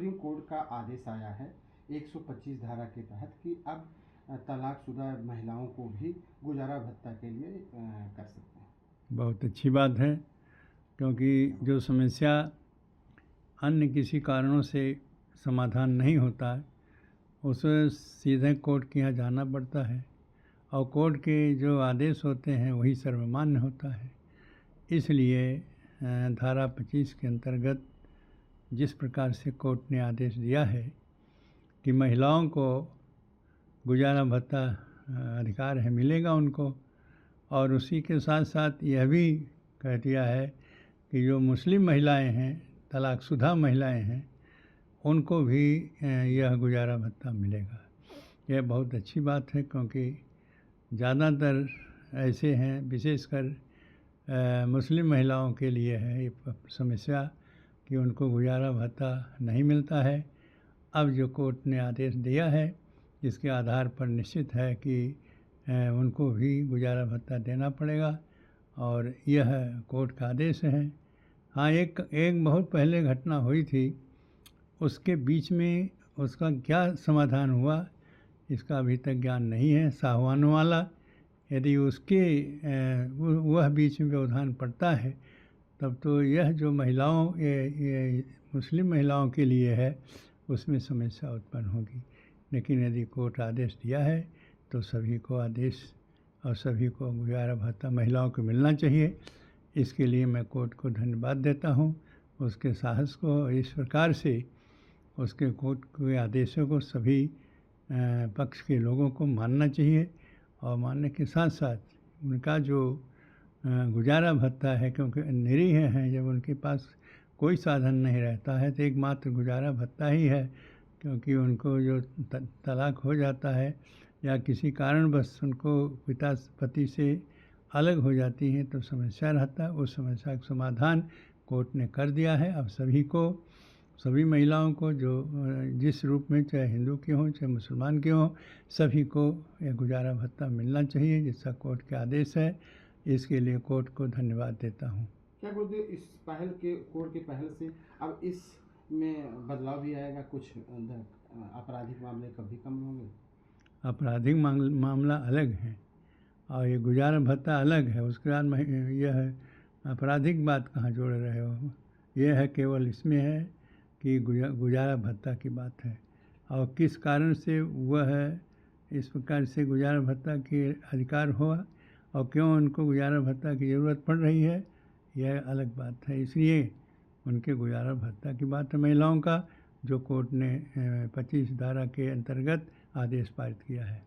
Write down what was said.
Supreme court का आदेश आया है 125 धारा के तहत कि अब तलाकशुदा महिलाओं को भी गुजारा भत्ता के लिए कर सकते हैं। बहुत अच्छी बात है, क्योंकि जो समस्या अन्य किसी कारणों से समाधान नहीं होता है उसे सीधे कोर्ट के यहाँ जाना पड़ता है और कोर्ट के जो आदेश होते हैं वही सर्वमान्य होता है। इसलिए धारा 25 के अंतर्गत जिस प्रकार से कोर्ट ने आदेश दिया है कि महिलाओं को गुजारा भत्ता अधिकार है, मिलेगा उनको, और उसी के साथ साथ यह भी कह दिया है कि जो मुस्लिम महिलाएं हैं, तलाकशुदा महिलाएं हैं, उनको भी यह गुजारा भत्ता मिलेगा। यह बहुत अच्छी बात है, क्योंकि ज़्यादातर ऐसे हैं, विशेषकर मुस्लिम महिलाओं के लिए है ये समस्या कि उनको गुजारा भत्ता नहीं मिलता है। अब जो कोर्ट ने आदेश दिया है इसके आधार पर निश्चित है कि उनको भी गुजारा भत्ता देना पड़ेगा और यह कोर्ट का आदेश है। हाँ, एक बहुत पहले घटना हुई थी, उसके बीच में उसका क्या समाधान हुआ इसका अभी तक ज्ञान नहीं है। साहवानों वाला, यदि उसके वह बीच में व्यवधान पड़ता है तब तो यह जो महिलाओं ये मुस्लिम महिलाओं के लिए है उसमें समस्या उत्पन्न होगी। लेकिन यदि कोर्ट आदेश दिया है तो सभी को आदेश और सभी को गुजारा भत्ता महिलाओं को मिलना चाहिए। इसके लिए मैं कोर्ट को धन्यवाद देता हूँ, उसके साहस को। इस प्रकार से उसके कोर्ट के आदेशों को सभी पक्ष के लोगों को मानना चाहिए और मानने के साथ साथ उनका जो गुजारा भत्ता है, क्योंकि निरीह हैं, जब उनके पास कोई साधन नहीं रहता है तो एकमात्र गुजारा भत्ता ही है, क्योंकि उनको जो तलाक हो जाता है या किसी कारणवश उनको पति से अलग हो जाती हैं तो समस्या रहता है। उस समस्या का समाधान कोर्ट ने कर दिया है। अब सभी महिलाओं को जो जिस रूप में, चाहे हिंदू के हों चाहे मुसलमान के हों, सभी को यह गुजारा भत्ता मिलना चाहिए, जिसका कोर्ट के आदेश है। इसके लिए कोर्ट को धन्यवाद देता हूँ। क्या गुरुदेव, इस कोर्ट के पहल से अब इसमें बदलाव भी आएगा? कुछ आपराधिक मामले कभी कम होंगे? आपराधिक मामला अलग है और ये गुजारा भत्ता अलग है। उसके बाद यह आपराधिक बात कहाँ जोड़ रहे हो? यह है केवल इसमें है कि गुजारा भत्ता की बात है और किस कारण से वह इस प्रकार से गुजारा भत्ता के अधिकार हुआ और क्यों उनको गुजारा भत्ता की ज़रूरत पड़ रही है, यह अलग बात है। इसलिए उनके गुजारा भत्ता की बात है महिलाओं का, जो कोर्ट ने 25 धारा के अंतर्गत आदेश पारित किया है।